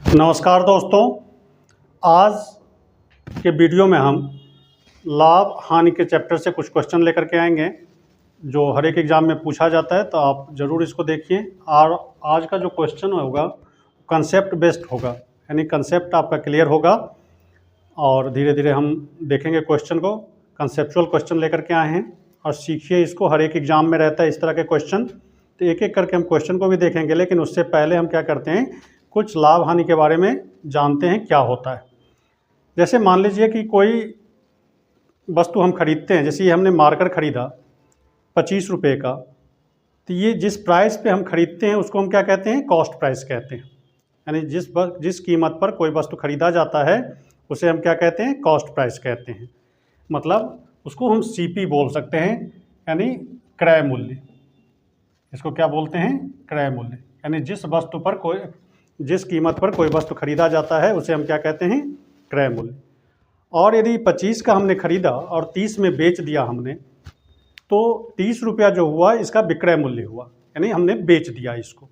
नमस्कार दोस्तों, आज के वीडियो में हम लाभ हानि के चैप्टर से कुछ क्वेश्चन लेकर के आएंगे जो हर एक एग्ज़ाम में पूछा जाता है, तो आप ज़रूर इसको देखिए। और आज का जो क्वेश्चन होगा कंसेप्ट बेस्ड होगा, यानी कंसेप्ट आपका क्लियर होगा और धीरे धीरे हम देखेंगे क्वेश्चन को। कंसेप्चुअल क्वेश्चन लेकर के आए हैं और सीखिए इसको, हर एक एग्ज़ाम में रहता है इस तरह के क्वेश्चन, तो एक एक करके हम क्वेश्चन को भी देखेंगे। लेकिन उससे पहले हम क्या करते हैं, कुछ लाभ हानि के बारे में जानते हैं क्या होता है। जैसे मान लीजिए कि कोई वस्तु हम खरीदते हैं, जैसे ये हमने मार्कर खरीदा 25 रुपये का, तो ये जिस प्राइस पे हम खरीदते हैं उसको हम क्या कहते हैं, कॉस्ट प्राइस कहते हैं। यानी जिस कीमत पर कोई वस्तु खरीदा जाता है उसे हम क्या कहते हैं, कॉस्ट प्राइस कहते हैं। मतलब उसको हम सीपी बोल सकते हैं, यानी क्रय मूल्य। इसको क्या बोलते हैं, क्रय मूल्य। यानी जिस कीमत पर कोई वस्तु खरीदा जाता है उसे हम क्या कहते हैं, क्रय मूल्य। और यदि 25 का हमने खरीदा और 30 में बेच दिया हमने, तो 30 रुपया जो हुआ इसका विक्रय मूल्य हुआ, यानी हमने बेच दिया इसको।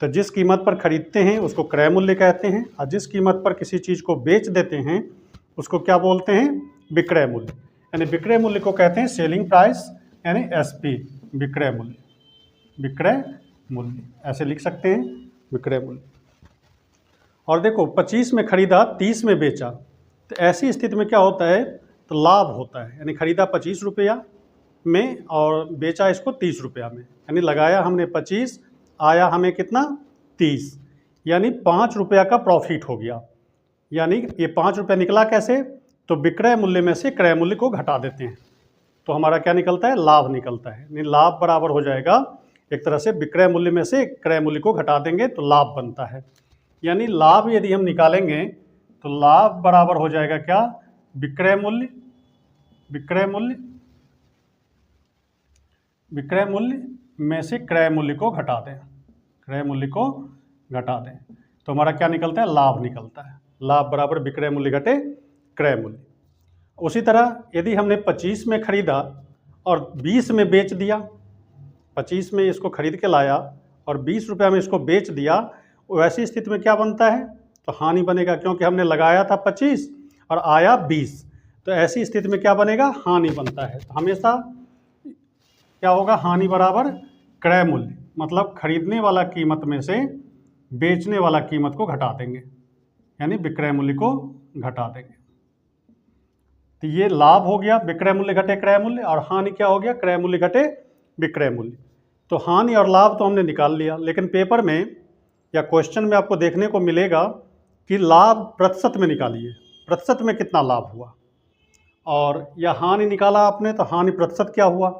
तो जिस कीमत पर खरीदते हैं उसको क्रय मूल्य कहते हैं, और जिस कीमत पर किसी चीज़ को बेच देते हैं उसको क्या बोलते हैं, विक्रय मूल्य। यानी विक्रय मूल्य को कहते हैं सेलिंग प्राइस, यानी एसपी, विक्रय मूल्य। विक्रय मूल्य ऐसे लिख सकते हैं, विक्रय मूल्य। और देखो 25 में खरीदा 30 में बेचा, तो ऐसी स्थिति में क्या होता है, तो लाभ होता है। यानी खरीदा 25 रुपया में और बेचा इसको 30 रुपया में, यानी लगाया हमने 25, आया हमें कितना, 30, यानी 5 रुपया का प्रॉफिट हो गया। यानी ये 5 रुपया निकला कैसे, तो विक्रय मूल्य में से क्रय मूल्य को घटा देते हैं, तो हमारा क्या निकलता है, लाभ निकलता है। यानी लाभ बराबर हो जाएगा, एक तरह से विक्रय मूल्य में से क्रय मूल्य को घटा देंगे तो लाभ बनता है। यानी लाभ यदि हम निकालेंगे तो लाभ बराबर हो जाएगा क्या, विक्रय मूल्य, विक्रय मूल्य, विक्रय मूल्य में से क्रय मूल्य को घटा दें, क्रय मूल्य को घटा दें, तो हमारा क्या निकलता है, लाभ निकलता है। लाभ बराबर विक्रय मूल्य घटे क्रय मूल्य। उसी तरह यदि हमने 25 में खरीदा और 20 में बेच दिया, 25 में इसको खरीद के लाया और 20 रुपया में इसको बेच दिया, वैसी स्थिति में क्या बनता है, तो हानि बनेगा, क्योंकि हमने लगाया था 25 और आया 20, तो ऐसी स्थिति में क्या बनेगा, हानि बनता है। तो हमेशा क्या होगा, हानि बराबर क्रय मूल्य, मतलब खरीदने वाला कीमत में से बेचने वाला कीमत को घटा देंगे, यानी विक्रय मूल्य को घटा देंगे। तो ये लाभ हो गया, विक्रय मूल्य घटे क्रय मूल्य, और हानि क्या हो गया, क्रय मूल्य घटे विक्रय मूल्य। तो हानि और लाभ तो हमने निकाल लिया, लेकिन पेपर में या क्वेश्चन में आपको देखने को मिलेगा कि लाभ प्रतिशत में निकालिए, प्रतिशत में कितना लाभ हुआ, और या हानि निकाला आपने तो हानि प्रतिशत क्या हुआ,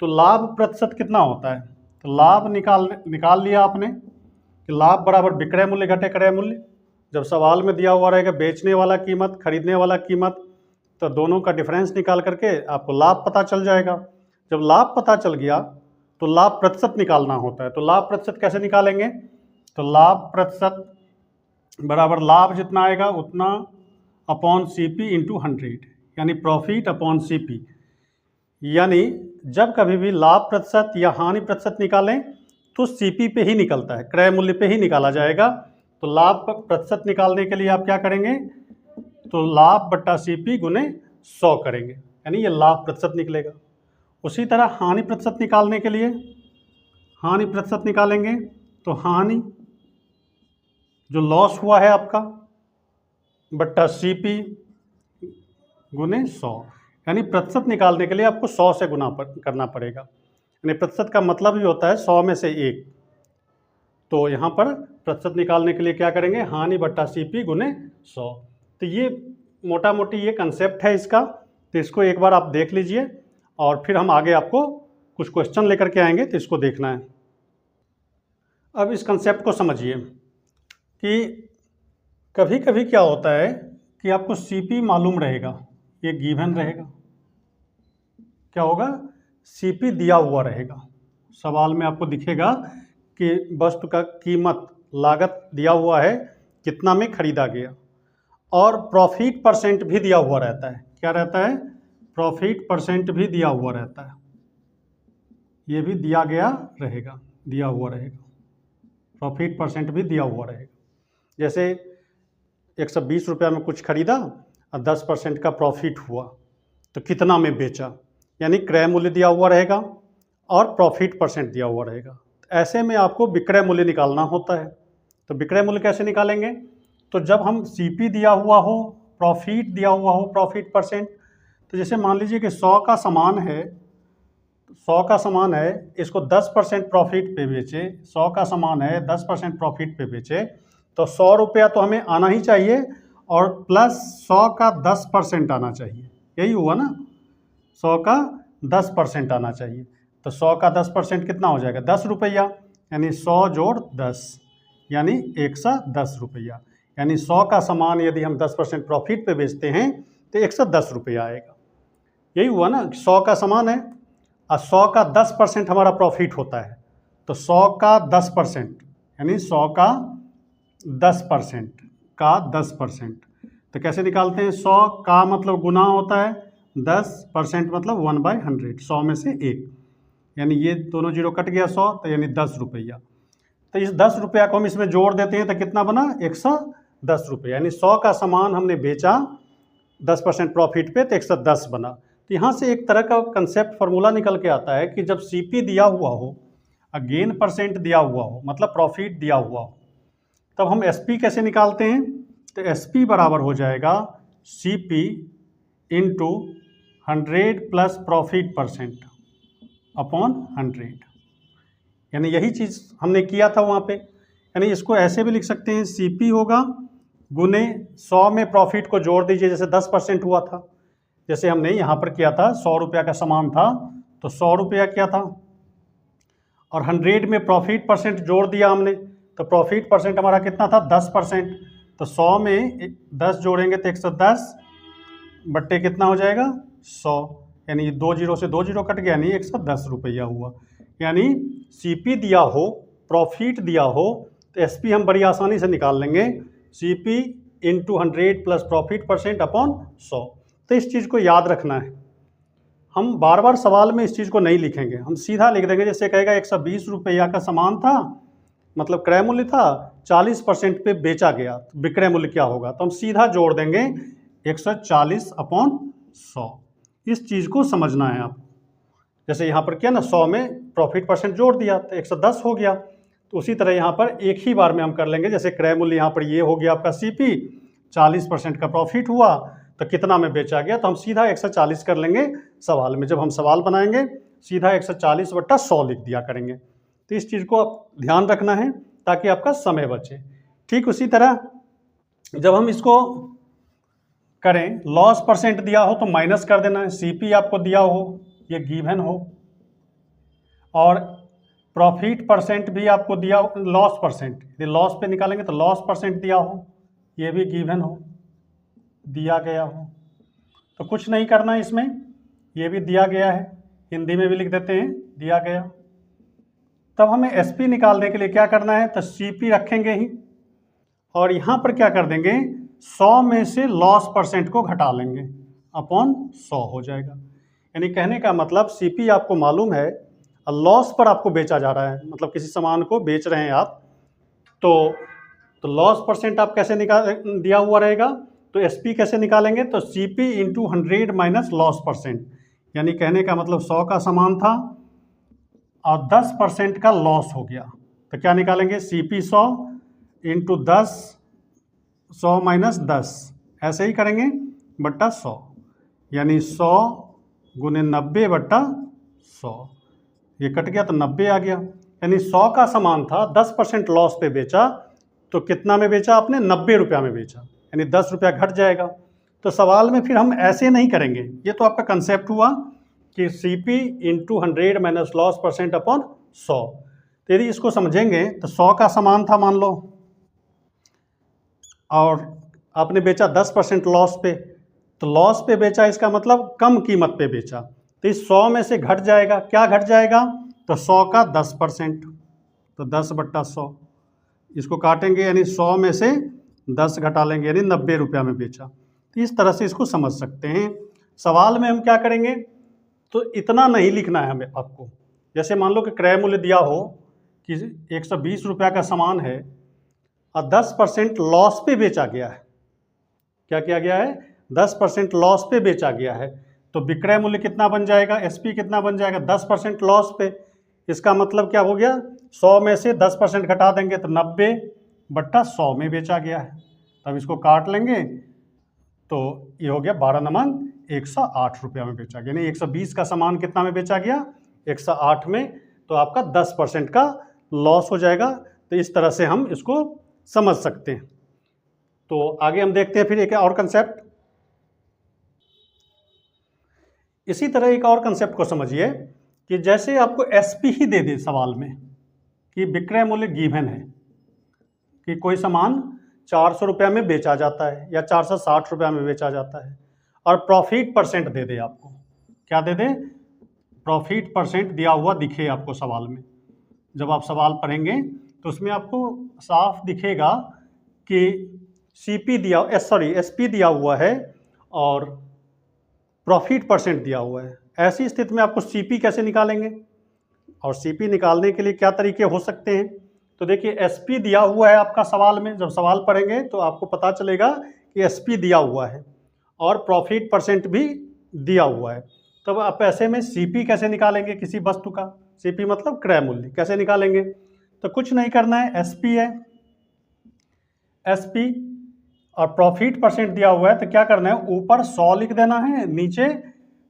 तो लाभ प्रतिशत कितना होता है, तो लाभ निकाल लिया आपने कि लाभ बराबर विक्रय मूल्य घटे क्रय मूल्य। जब सवाल में दिया हुआ रहेगा बेचने वाला कीमत, खरीदने वाला कीमत, तो दोनों का डिफरेंस निकाल करके आपको लाभ पता चल जाएगा। जब लाभ पता चल गया तो लाभ प्रतिशत निकालना होता है। तो लाभ प्रतिशत कैसे निकालेंगे, तो लाभ प्रतिशत बराबर लाभ जितना आएगा उतना अपॉन सीपी इंटू 100, यानी प्रॉफिट अपॉन सीपी। यानी जब कभी भी लाभ प्रतिशत या हानि प्रतिशत निकालें तो सीपी पे ही निकलता है, क्रय मूल्य पे ही निकाला जाएगा। तो लाभ प्रतिशत निकालने के लिए आप क्या करेंगे, तो लाभ बट्टा सीपी गुने 100 करेंगे, यानी ये लाभ प्रतिशत निकलेगा। उसी तरह हानि प्रतिशत निकालने के लिए हानि प्रतिशत निकालेंगे तो हानि जो लॉस हुआ है आपका बट्टा सीपी गुने 100, यानी प्रतिशत निकालने के लिए आपको 100 से गुना करना पड़ेगा। यानी प्रतिशत का मतलब ही होता है 100 में से 1। तो यहाँ पर प्रतिशत निकालने के लिए क्या करेंगे, हानि बट्टा सीपी गुने 100। तो ये मोटा मोटी ये कंसेप्ट है इसका, तो इसको एक बार आप देख लीजिए और फिर हम आगे आपको कुछ क्वेश्चन लेकर के आएंगे, तो इसको देखना है। अब इस कंसेप्ट को समझिए कि कभी कभी क्या होता है कि आपको सीपी मालूम रहेगा, ये गिवन रहेगा, क्या होगा, सीपी दिया हुआ रहेगा, सवाल में आपको दिखेगा कि वस्तु का कीमत लागत दिया हुआ है, कितना में खरीदा गया, और प्रॉफिट परसेंट भी दिया हुआ रहता है। क्या रहता है, प्रॉफिट परसेंट भी दिया हुआ रहता है, ये भी दिया गया रहेगा, दिया हुआ रहेगा, प्रॉफिट परसेंट भी दिया हुआ रहेगा। जैसे 120 रुपया में कुछ खरीदा और 10% का प्रॉफिट हुआ, तो कितना में बेचा, यानी क्रय मूल्य दिया हुआ रहेगा और प्रॉफिट परसेंट दिया हुआ रहेगा। ऐसे में आपको विक्रय मूल्य निकालना होता है। तो विक्रय मूल्य कैसे निकालेंगे? तो जब हम सीपी दिया हुआ हो, प्रॉफिट दिया हुआ हो, प्रॉफिट परसेंट, तो जैसे मान लीजिए कि 100 का सामान है, 100 का सामान है, इसको 10% प्रॉफिट पे बेचे, 100 का सामान है 10% प्रॉफिट पे बेचे, तो 100 रुपया तो हमें आना ही चाहिए और प्लस 100 का 10% आना चाहिए। यही हुआ ना, 100 का 10% आना चाहिए। तो 100 का 10% कितना हो जाएगा? 10 रुपया, यानी 100 जोड़ 10 यानी 110 रुपया। यानी 100 का सामान यदि हम 10% प्रॉफिट पे बेचते हैं तो 110 रुपया आएगा। यही हुआ ना, 100 का सामान है और 100 का 10% हमारा प्रॉफिट होता है, तो 100 का 10% यानी 100 का 10% तो कैसे निकालते हैं? 100 का मतलब गुना होता है, 10% मतलब 1/100, 100 में से 1, यानी ये दोनों जीरो कट गया 100, तो यानी 10 रुपया। तो इस 10 रुपया को हम इसमें जोड़ देते हैं तो कितना बना? 110 रुपया। यानी 100 का सामान हमने बेचा 10% प्रॉफिट पे तो 110 बना। तो यहाँ से एक तरह का कंसेप्ट फार्मूला निकल के आता है कि जब सीपी दिया हुआ हो, गेन परसेंट दिया हुआ हो, मतलब प्रॉफिट दिया हुआ हो, तब हम एसपी कैसे निकालते हैं? तो एसपी बराबर हो जाएगा CP into 100 plus profit percent upon 100। यानी यही चीज़ हमने किया था वहाँ पे। यानी इसको ऐसे भी लिख सकते हैं, सीपी होगा गुने 100 में प्रॉफिट को जोड़ दीजिए, जैसे 10% हुआ था, जैसे हमने यहाँ पर किया था। 100 रुपया का सामान था तो 100 रुपया क्या था, और 100 में प्रॉफिट परसेंट जोड़ दिया हमने, तो प्रॉफिट परसेंट हमारा कितना था? 10%। तो 100 में 10 जोड़ेंगे तो 110 बट्टे कितना हो जाएगा? 100, यानी 2 जीरो से 2 जीरो कट गया, यानी 110 रुपया हुआ। यानी सीपी दिया हो, प्रॉफिट दिया हो, तो एसपी हम बड़ी आसानी से निकाल लेंगे, CP into 100 plus profit percent upon 100। तो इस चीज़ को याद रखना है। हम बार बार सवाल में इस चीज़ को नहीं लिखेंगे, हम सीधा लिख देंगे। जैसे कहेगा 120 रुपया का सामान था, मतलब क्रय मूल्य था, 40% पे बेचा गया, तो विक्रय मूल्य क्या होगा? तो हम सीधा जोड़ देंगे 140 अपॉन 100। इस चीज़ को समझना है आप। जैसे यहाँ पर क्या ना, 100 में प्रॉफिट परसेंट जोड़ दिया तो 110 हो गया, तो उसी तरह यहाँ पर एक ही बार में हम कर लेंगे। जैसे क्रय मूल्य यहाँ पर ये हो गया आपका सीपी, 40% का प्रॉफिट हुआ, तो कितना में बेचा गया, तो हम सीधा 140 कर लेंगे सवाल में। जब हम सवाल बनाएंगे सीधा 140/100 लिख दिया करेंगे। तो इस चीज़ को आप ध्यान रखना है ताकि आपका समय बचे। ठीक उसी तरह जब हम इसको करें, लॉस परसेंट दिया हो तो माइनस कर देना है। सीपी आपको दिया हो, ये गिवन हो, और प्रॉफिट परसेंट भी आपको दिया हो, लॉस परसेंट, यदि लॉस पे निकालेंगे तो लॉस परसेंट दिया हो, ये भी गिवन हो, दिया गया हो, तो कुछ नहीं करना इसमें, ये भी दिया गया है, हिंदी में भी लिख देते हैं दिया गया। तब हमें एसपी निकालने के लिए क्या करना है? तो सीपी रखेंगे ही, और यहाँ पर क्या कर देंगे, 100 में से लॉस परसेंट को घटा लेंगे, अपॉन 100 हो जाएगा। यानी कहने का मतलब सीपी आपको मालूम है और लॉस पर आपको बेचा जा रहा है, मतलब किसी सामान को बेच रहे हैं आप, तो लॉस परसेंट आप कैसे दिया हुआ रहेगा, तो एसपी कैसे निकालेंगे? तो CP into 100 minus loss percent. यानी कहने का मतलब 100 का सामान था और 10% का लॉस हो गया, तो क्या निकालेंगे? सीपी 100 इंटू 10, 100 माइनस 10, ऐसे ही करेंगे, बट्टा 100, यानी 100 गुने 90/100, ये कट गया तो 90 आ गया। यानी 100 का सामान था, 10% लॉस पे बेचा, तो कितना में बेचा आपने? 90 रुपया में बेचा, यानी 10 रुपया घट जाएगा। तो सवाल में फिर हम ऐसे नहीं करेंगे, ये तो आपका कंसेप्ट हुआ कि CP into 100 minus loss percent upon 100। तो यदि इसको समझेंगे तो 100 का सामान था मान लो, और आपने बेचा 10% लॉस पे, तो लॉस पे बेचा इसका मतलब कम कीमत पे बेचा, तो इस 100 में से घट जाएगा, क्या घट जाएगा? तो 100 का 10%, तो 10/100, इसको काटेंगे, यानी 100 में से 10 घटा लेंगे, यानी 90 रुपया में बेचा। तो इस तरह से इसको समझ सकते हैं। सवाल में हम क्या करेंगे, तो इतना नहीं लिखना है हमें आपको। जैसे मान लो कि क्रय मूल्य दिया हो कि 120 रुपया का सामान है और 10% लॉस पे बेचा गया है, क्या किया गया है, 10% लॉस पे बेचा गया है। तो विक्रय मूल्य कितना बन जाएगा, एसपी कितना बन जाएगा, 10% लॉस पे। इसका मतलब क्या हो गया, 100 में से 10% घटा देंगे तो 90/100 में बेचा गया है। तब इसको काट लेंगे तो ये हो गया 12 नमंग 108 रुपया में बेचा गया, यानी 120 का सामान कितना में बेचा गया, 108 में। तो आपका 10% का लॉस हो जाएगा। तो इस तरह से हम इसको समझ सकते हैं। तो आगे हम देखते हैं फिर एक और कंसेप्ट। इसी तरह एक और कंसेप्ट को समझिए कि जैसे आपको एसपी ही दे दे सवाल में कि विक्रय मूल्य गिवन है कि कोई सामान 400 रुपया में बेचा जाता है या 460 रुपया में बेचा जाता है, और प्रॉफिट परसेंट दे दे आपको, क्या दे दे, प्रॉफिट परसेंट दिया हुआ दिखे आपको सवाल में। जब आप सवाल पढ़ेंगे तो उसमें आपको साफ दिखेगा कि एसपी दिया हुआ है और प्रॉफिट परसेंट दिया हुआ है। ऐसी स्थिति में आपको सीपी कैसे निकालेंगे, और सीपी निकालने के लिए क्या तरीके हो सकते हैं। तो देखिए एसपी दिया हुआ है आपका सवाल में, जब सवाल पढ़ेंगे तो आपको पता चलेगा कि एसपी दिया हुआ है और प्रॉफिट परसेंट भी दिया हुआ है। तब आप ऐसे में सीपी कैसे निकालेंगे किसी वस्तु का, सीपी मतलब क्रय मूल्य, कैसे निकालेंगे। तो कुछ नहीं करना है, एसपी है, एसपी और प्रॉफिट परसेंट दिया हुआ है, तो क्या करना है, ऊपर 100 लिख देना है, नीचे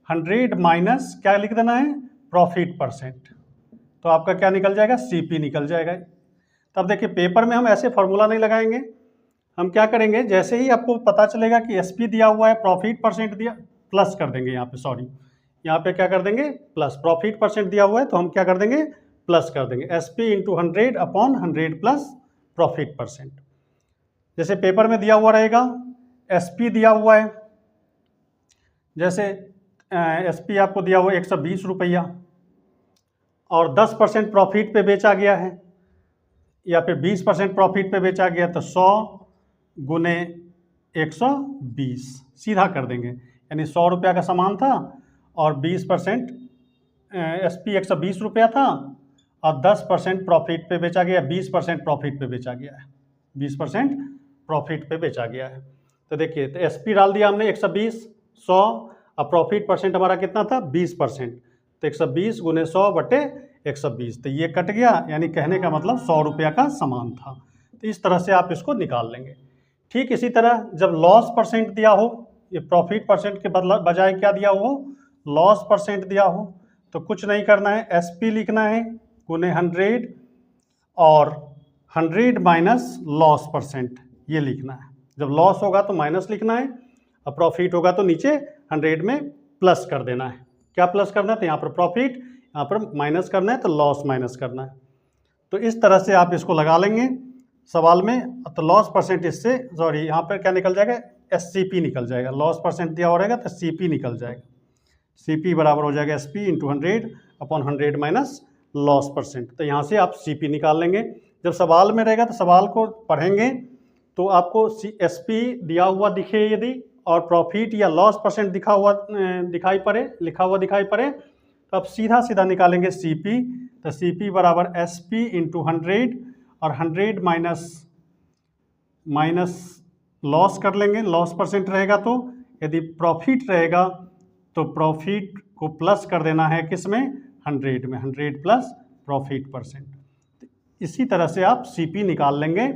100 माइनस क्या लिख देना है, प्रॉफिट परसेंट। तो आपका क्या निकल जाएगा, सीपी निकल जाएगा। तब देखिए पेपर में हम ऐसे फॉर्मूला नहीं लगाएंगे, हम क्या करेंगे, जैसे ही आपको पता चलेगा कि एसपी दिया हुआ है, प्रॉफिट परसेंट दिया, प्लस कर देंगे यहाँ पे, सॉरी यहाँ पे क्या कर देंगे, प्लस। प्रॉफिट परसेंट दिया हुआ है तो हम क्या कर देंगे, प्लस कर देंगे, SP into 100/100 plus profit percent. जैसे पेपर में दिया हुआ रहेगा एसपी दिया हुआ है, जैसे एसपी आपको दिया हुआ है 120 रुपया और 10% प्रॉफिट पे बेचा गया है, या फिर 20% प्रॉफिट पे बेचा गया, तो 100 गुने 120 सीधा कर देंगे, यानी 100 रुपया का सामान था और 20% एसपी 120 रुपया था और 10% प्रॉफिट पे बेचा गया, 20% प्रॉफिट पे बेचा गया है, 20% प्रॉफिट पे बेचा गया है। तो देखिए तो एसपी डाल दिया हमने 120, 100 और प्रॉफिट परसेंट हमारा कितना था, 20%। तो 120 गुने 100/120, तो ये कट गया, यानी कहने का मतलब 100 रुपया का सामान था। तो इस तरह से आप इसको निकाल लेंगे। ठीक इसी तरह जब लॉस परसेंट दिया हो, ये प्रॉफिट परसेंट के बजाय क्या दिया हो, लॉस परसेंट दिया हो, तो कुछ नहीं करना है, एसपी लिखना है गुने 100 और 100 माइनस लॉस परसेंट, ये लिखना है। जब लॉस होगा तो माइनस लिखना है और प्रॉफिट होगा तो नीचे 100 में प्लस कर देना है। क्या प्लस करना है, तो यहाँ पर प्रॉफिट, यहाँ पर माइनस करना है, तो लॉस माइनस करना है। तो इस तरह से आप इसको लगा लेंगे सवाल में। तो लॉस परसेंट इससे, सॉरी यहाँ पर क्या निकल जाएगा, एससीपी निकल जाएगा। लॉस परसेंट दिया हो रहेगा तो सीपी निकल जाएगा, सीपी बराबर हो जाएगा SP into 100/100 minus loss percent. तो यहाँ से आप सीपी निकाल लेंगे। जब सवाल में रहेगा तो सवाल को पढ़ेंगे तो आपको एसपी दिया हुआ दिखे यदि और प्रॉफिट या लॉस परसेंट लिखा हुआ दिखाई पड़े, तो आप सीधा सीधा निकालेंगे सीपी। तो सीपी बराबर एसपी इंटू 100 और 100 माइनस लॉस कर लेंगे, लॉस परसेंट रहेगा तो, यदि प्रॉफिट रहेगा तो प्रॉफिट को प्लस कर देना है किस में, 100 में, 100 प्लस प्रॉफिट परसेंट। इसी तरह से आप सीपी निकाल लेंगे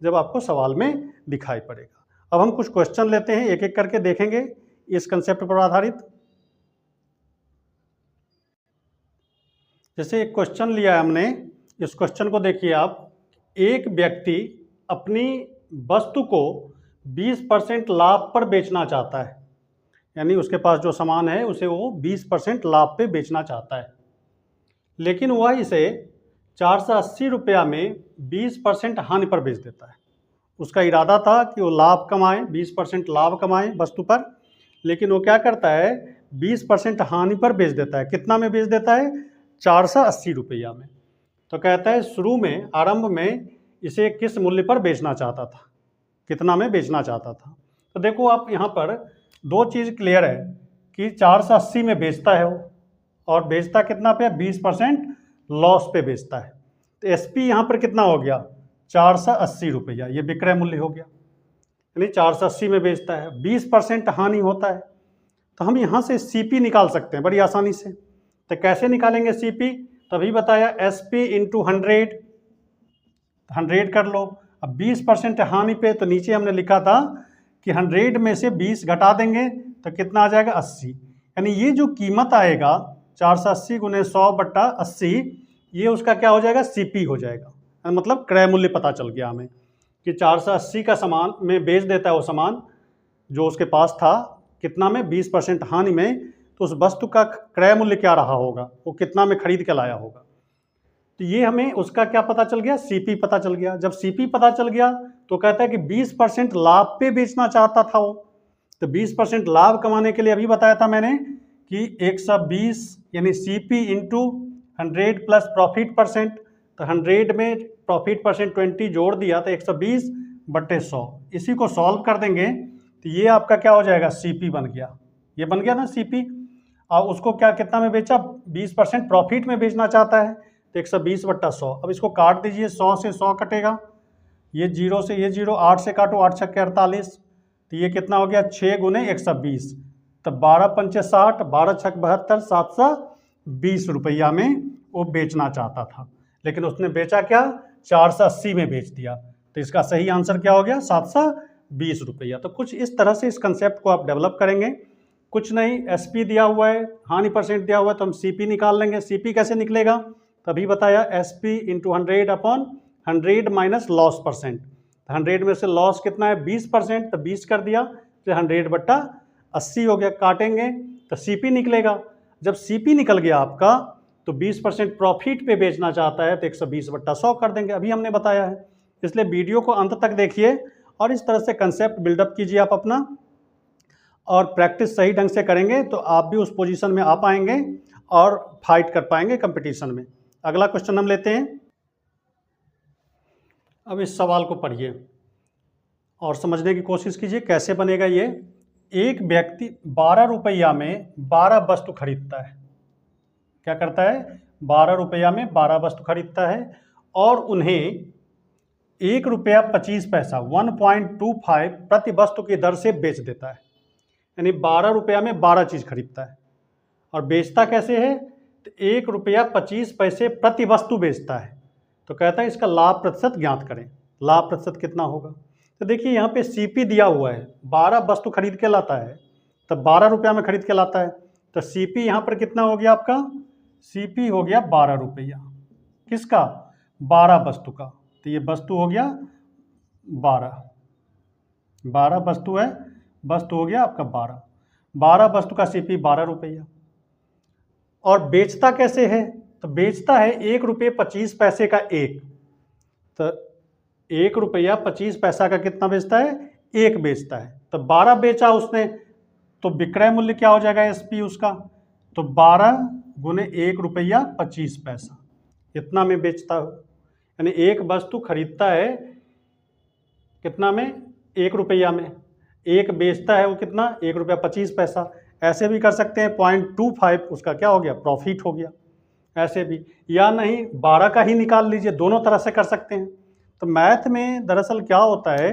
जब आपको सवाल में दिखाई पड़ेगा। अब हम कुछ क्वेश्चन लेते हैं, एक एक करके देखेंगे इस कंसेप्ट पर आधारित। जैसे एक क्वेश्चन लिया है हमने, इस क्वेश्चन को देखिए आप। एक व्यक्ति अपनी वस्तु को 20% लाभ पर बेचना चाहता है, यानी उसके पास जो सामान है उसे वो 20% लाभ पे बेचना चाहता है, लेकिन वह इसे 480 रुपया में 20% हानि पर बेच देता है। उसका इरादा था कि वो लाभ कमाए, 20% लाभ कमाए वस्तु पर, लेकिन वो क्या करता है, 20% हानि पर बेच देता है। कितना में बेच देता है, 480 रुपया में। तो कहता है शुरू में, आरंभ में इसे किस मूल्य पर बेचना चाहता था, कितना में बेचना चाहता था। तो देखो आप यहाँ पर दो चीज़ क्लियर है कि 480 में बेचता है वो, और बेचता कितना पे, 20% लॉस पे बेचता है। तो एसपी यहाँ पर कितना हो गया, 480 रुपया, ये विक्रय मूल्य हो गया। यानी 480 में बेचता है, 20% हानि होता है। तो हम यहाँ से CP निकाल सकते हैं बड़ी आसानी से। तो कैसे निकालेंगे CP? तभी बताया SP इंटू 100 कर लो। अब 20% हानि पे तो नीचे हमने लिखा था कि 100 में से 20 घटा देंगे तो कितना आ जाएगा 80। यानी ये जो कीमत आएगा 480 गुने 100/80, ये उसका क्या हो जाएगा? CP हो जाएगा। मतलब क्रय मूल्य पता चल गया हमें कि 480 का सामान में बेच देता है वो सामान जो उसके पास था, कितना में? 20% हानि में। तो उस वस्तु का क्रय मूल्य क्या रहा होगा, वो कितना में खरीद के लाया होगा। तो ये हमें उसका क्या पता चल गया? CP पता चल गया। जब CP पता चल गया तो कहता है कि 20% लाभ पे बेचना चाहता था वो। तो 20% लाभ कमाने के लिए अभी बताया था मैंने कि 120 यानी CP into 100 plus profit percent. तो 100 में प्रॉफिट परसेंट 20 जोड़ दिया तो 120/100। इसी को सॉल्व कर देंगे तो ये आपका क्या हो जाएगा? CP बन गया। ये बन गया ना CP। और उसको क्या कितना में बेचा? 20% प्रॉफिट में बेचना चाहता है तो 120/100। अब इसको काट दीजिए, 100 से 100 कटेगा, ये 0 से ये 0, 8 से काटो, 8 छक्के 48। तो ये कितना हो गया? 6 गुने 120। तो 12 पंचे 60, 12 छक 72, 720 रुपया में वो बेचना चाहता था। लेकिन उसने बेचा क्या? 480 में बेच दिया। तो इसका सही आंसर क्या हो गया? 720 रुपया। तो कुछ इस तरह से इस कंसेप्ट को आप डेवलप करेंगे। कुछ नहीं, SP दिया हुआ है, हानि परसेंट दिया हुआ है, तो हम CP निकाल लेंगे। CP कैसे निकलेगा? तभी बताया, SP into 100/100 minus loss percent. 100 में से लॉस कितना है? 20%, तो 20 कर दिया तो 100/80 हो गया। काटेंगे तो CP निकलेगा। जब CP निकल गया आपका तो 20% प्रॉफिट पे बेचना चाहता है तो 120/100 कर देंगे। अभी हमने बताया है। इसलिए वीडियो को अंत तक देखिए और इस तरह से कंसेप्ट बिल्डअप कीजिए आप अपना, और प्रैक्टिस सही ढंग से करेंगे तो आप भी उस पोजीशन में आ पाएंगे और फाइट कर पाएंगे कंपटीशन में। अगला क्वेश्चन हम लेते हैं। अब इस सवाल को पढ़िए और समझने की कोशिश कीजिए कैसे बनेगा ये। एक व्यक्ति 12 रुपया में 12 वस्तु खरीदता है। क्या करता है? 12 रुपया में 12 वस्तु खरीदता है और उन्हें ₹1.25 1.25 प्रति वस्तु की दर से बेच देता है। यानी 12 रुपया में 12 चीज़ खरीदता है और बेचता कैसे है? तो ₹1.25 प्रति वस्तु बेचता है। तो कहता है इसका लाभ प्रतिशत ज्ञात करें। लाभ प्रतिशत कितना होगा? तो देखिए यहाँ पे CP दिया हुआ है, 12 वस्तु खरीद के लाता है, तब 12 रुपया में खरीद के लाता है। तो CP यहाँ पर कितना हो गया आपका? CP हो गया 12 रुपया। किसका? 12 वस्तु का। तो ये वस्तु हो गया 12 वस्तु है, वस्तु हो गया आपका 12 वस्तु का CP 12 रुपया। और बेचता कैसे है? तो बेचता है ₹1.25 का एक। तो ₹1.25 का कितना बेचता है? एक बेचता है। तो 12 बेचा उसने, तो विक्रय मूल्य क्या हो जाएगा SP उसका? तो 12 गुने ₹1.25 इतना में बेचता हो। यानी एक वस्तु खरीदता है कितना में? 1 रुपया में। एक बेचता है वो कितना? ₹1.25। ऐसे भी कर सकते हैं, 0.25 उसका क्या हो गया? प्रॉफिट हो गया। ऐसे भी, या नहीं 12 का ही निकाल लीजिए, दोनों तरह से कर सकते हैं। तो मैथ में दरअसल क्या होता है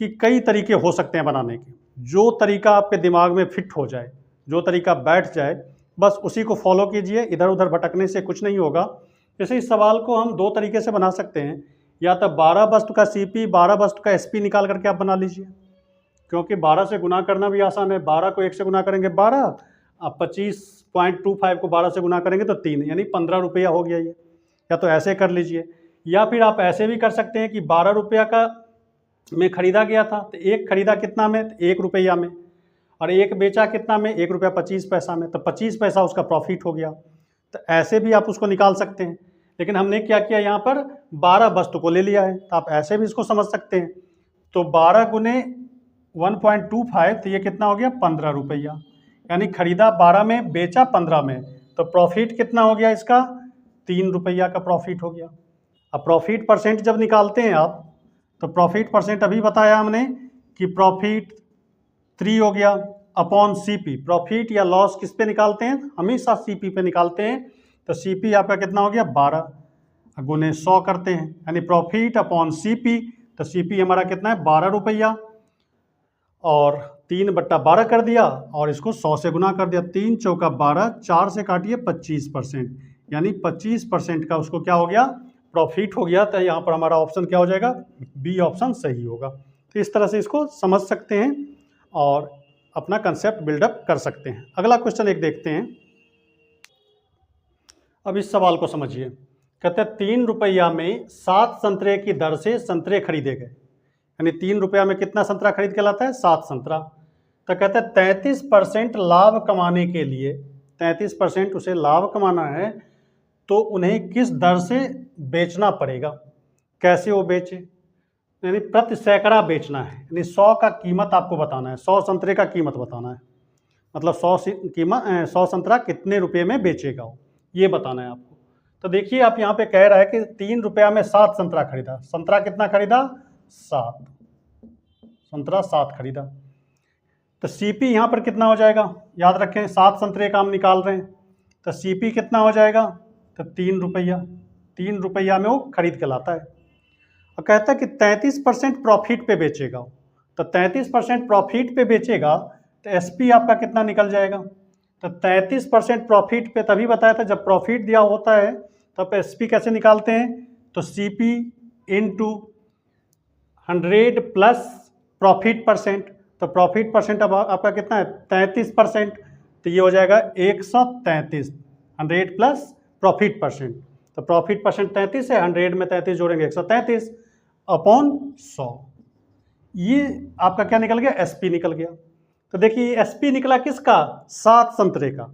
कि कई तरीके हो सकते हैं बनाने के। जो तरीका आपके दिमाग में फिट हो जाए, जो तरीका बैठ जाए, बस उसी को फॉलो कीजिए। इधर उधर भटकने से कुछ नहीं होगा। जैसे इस सवाल को हम 2 तरीके से बना सकते हैं। या तो 12 वस्तु का CP, 12 वस्तु का SP निकाल करके आप बना लीजिए, क्योंकि 12 से गुना करना भी आसान है। 12 को 1 से गुना करेंगे 12, अब 25.25 को 12 से गुना करेंगे तो 3, यानी 15 रुपया हो गया ये। या तो ऐसे कर लीजिए, या फिर आप ऐसे भी कर सकते हैं कि 12 रुपया का में खरीदा गया था, तो एक खरीदा कितना में? तो 1 रुपया में, और एक बेचा कितना में? ₹1.25 में, तो 25 पैसा उसका प्रॉफिट हो गया। तो ऐसे भी आप उसको निकाल सकते हैं। लेकिन हमने क्या किया, यहाँ पर 12 वस्तु को ले लिया है, तो आप ऐसे भी इसको समझ सकते हैं। तो 12 गुने 1.25, तो ये कितना हो गया? 15 रुपया। यानी खरीदा 12 में, बेचा 15 में, तो प्रॉफिट कितना हो गया इसका? 3 रुपया का प्रॉफिट हो गया। अब प्रॉफिट परसेंट जब निकालते हैं आप, तो प्रॉफिट परसेंट अभी बताया हमने कि प्रॉफिट 3 हो गया अपॉन CP। प्रॉफिट या लॉस किस पे निकालते हैं? हमेशा CP पे निकालते हैं। तो CP आपका कितना हो गया? 12 गुने 100 करते हैं, यानी प्रॉफिट अपॉन CP। तो CP हमारा कितना है? 12 रुपया। और 3/12 कर दिया और इसको 100 से गुना कर दिया। 3 चौका 12, 4 से काटिए 25%, यानी 25% का उसको क्या हो गया, प्रॉफिट हो गया। तो यहाँ पर हमारा ऑप्शन क्या हो जाएगा, बी ऑप्शन सही होगा। तो इस तरह से इसको समझ सकते हैं और अपना कंसेप्ट बिल्डअप कर सकते हैं। अगला क्वेश्चन एक देखते हैं। अब इस सवाल को समझिए। कहते हैं 3 रुपया में 7 संतरे की दर से संतरे खरीदे गए, यानी 3 रुपया में कितना संतरा खरीद के लाता है, 7 संतरा। तो कहते हैं 33% लाभ कमाने के लिए, 33% उसे लाभ कमाना है तो उन्हें किस दर से बेचना पड़ेगा। कैसे वो बेचे, यानी प्रति सैकड़ा बेचना है, यानी 100 का कीमत आपको बताना है, 100 संतरे का कीमत बताना है, मतलब 100 संतरा कितने रुपये में बेचेगा वो, ये बताना है आपको। तो देखिए आप यहाँ पे कह रहा है कि 3 रुपया में 7 संतरा खरीदा। संतरा कितना खरीदा, 7 संतरा 7 खरीदा। तो सीपी यहाँ पर कितना हो जाएगा, याद रखें 7 संतरे का हम निकाल रहे हैं, तो सीपी कितना हो जाएगा, तो 3 रुपया। 3 रुपया में वो खरीद के लाता है और कहता है कि 33% प्रॉफिट पे बेचेगा। तो 33% प्रॉफिट पे बेचेगा तो एसपी आपका कितना निकल जाएगा। तो 33% प्रॉफिट पे तभी बताया था जब प्रॉफिट दिया होता है, तब एसपी कैसे निकालते हैं, तो CP into 100 plus profit percent. तो प्रॉफिट परसेंट अब आपका कितना है, 33%। तो ये हो जाएगा 133, 100 प्लस प्रॉफिट परसेंट। तो प्रॉफिट परसेंट 33 है, 100 में 33 जोड़ेंगे 133 अपॉन 100। ये आपका क्या निकल गया, एसपी निकल गया। तो देखिए एसपी निकला किसका, 7 संतरे का।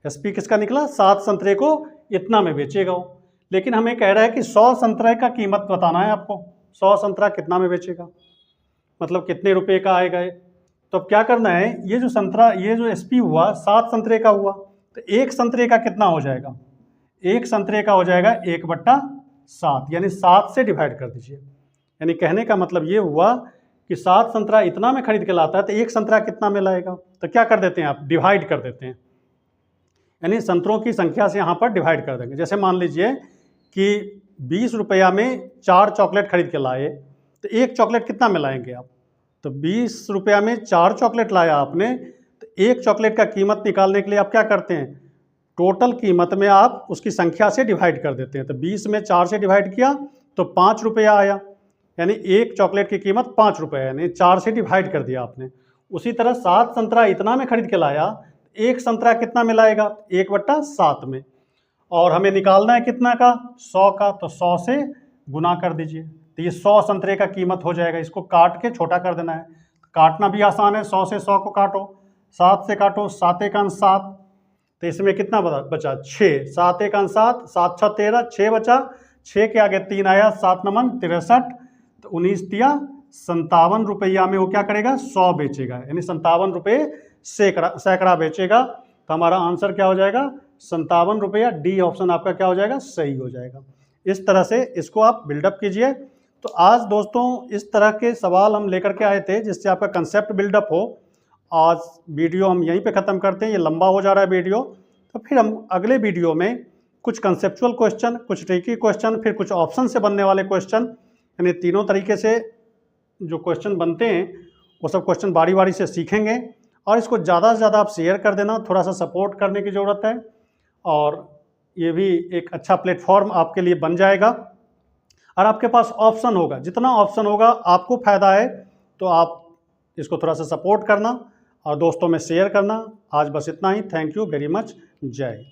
एसपी किसका निकला, 7 संतरे को इतना में बेचेगा वो। लेकिन हमें कह रहा है कि 100 संतरे का कीमत बताना है आपको, 100 संतरा कितना में बेचेगा, मतलब कितने रुपए का आएगा ये। तो अब क्या करना है, ये जो संतरा, ये जो एसपी हुआ 7 संतरे का हुआ, तो एक संतरे का कितना हो जाएगा, एक संतरे का हो जाएगा 1/7, यानी 7 से डिवाइड कर दीजिए। यानी कहने का मतलब ये हुआ कि 7 संतरा इतना में खरीद के लाता है तो एक संतरा कितना में लाएगा। तो क्या कर देते हैं आप, डिवाइड कर देते हैं, यानी संतरों की संख्या से यहाँ पर डिवाइड कर देंगे। जैसे मान लीजिए कि 20 रुपया में 4 चॉकलेट खरीद के लाए, तो एक चॉकलेट कितना में लाएंगे आप, तो 20 रुपया में 4 चॉकलेट लाया आपने, तो एक चॉकलेट का कीमत निकालने के लिए आप क्या करते हैं, टोटल कीमत में आप उसकी संख्या से डिवाइड कर देते हैं। तो 20 में 4 से डिवाइड किया तो 5 रुपया आया, यानी एक चॉकलेट की कीमत 5 रुपये, यानी 4 से डिवाइड कर दिया आपने। उसी तरह 7 संतरा इतना में खरीद के लाया, एक संतरा कितना में लाएगा, 1/7 में। और हमें निकालना है कितना का, 100 का, तो 100 से गुना कर दीजिए। तो ये 100 संतरे का कीमत हो जाएगा। इसको काट के छोटा कर देना है, काटना भी आसान है। 100 से 100 को काटो, 7 से काटो, 7 × 7, तो इसमें कितना बचा, 6, 7 × 7, 7 × 6 13, 6 बचा, 6 के आगे 3 आया, 7 9 63, तो 19 तिया 57 रुपया में वो क्या करेगा, 100 बेचेगा, यानी 57 रुपये सैकड़ा बेचेगा। तो हमारा आंसर क्या हो जाएगा, 57 रुपया। डी ऑप्शन आपका क्या हो जाएगा, सही हो जाएगा। इस तरह से इसको आप बिल्डअप कीजिए। तो आज दोस्तों इस तरह के सवाल हम लेकर के आए थे जिससे आपका कंसेप्ट बिल्डअप हो। आज वीडियो हम यहीं पे ख़त्म करते हैं, ये लंबा हो जा रहा है वीडियो। तो फिर हम अगले वीडियो में कुछ कंसेप्चुअल क्वेश्चन, कुछ ट्रिकी क्वेश्चन, फिर कुछ ऑप्शन से बनने वाले क्वेश्चन, यानी तीनों तरीके से जो क्वेश्चन बनते हैं वो सब क्वेश्चन बारी बारी से सीखेंगे। और इसको ज़्यादा से ज़्यादा आप शेयर कर देना, थोड़ा सा सपोर्ट करने की ज़रूरत है, और ये भी एक अच्छा प्लेटफॉर्म आपके लिए बन जाएगा। और आपके पास ऑप्शन होगा, जितना ऑप्शन होगा आपको फ़ायदा है, तो आप इसको थोड़ा सा सपोर्ट करना और दोस्तों में शेयर करना। आज बस इतना ही। Thank you very much. जय।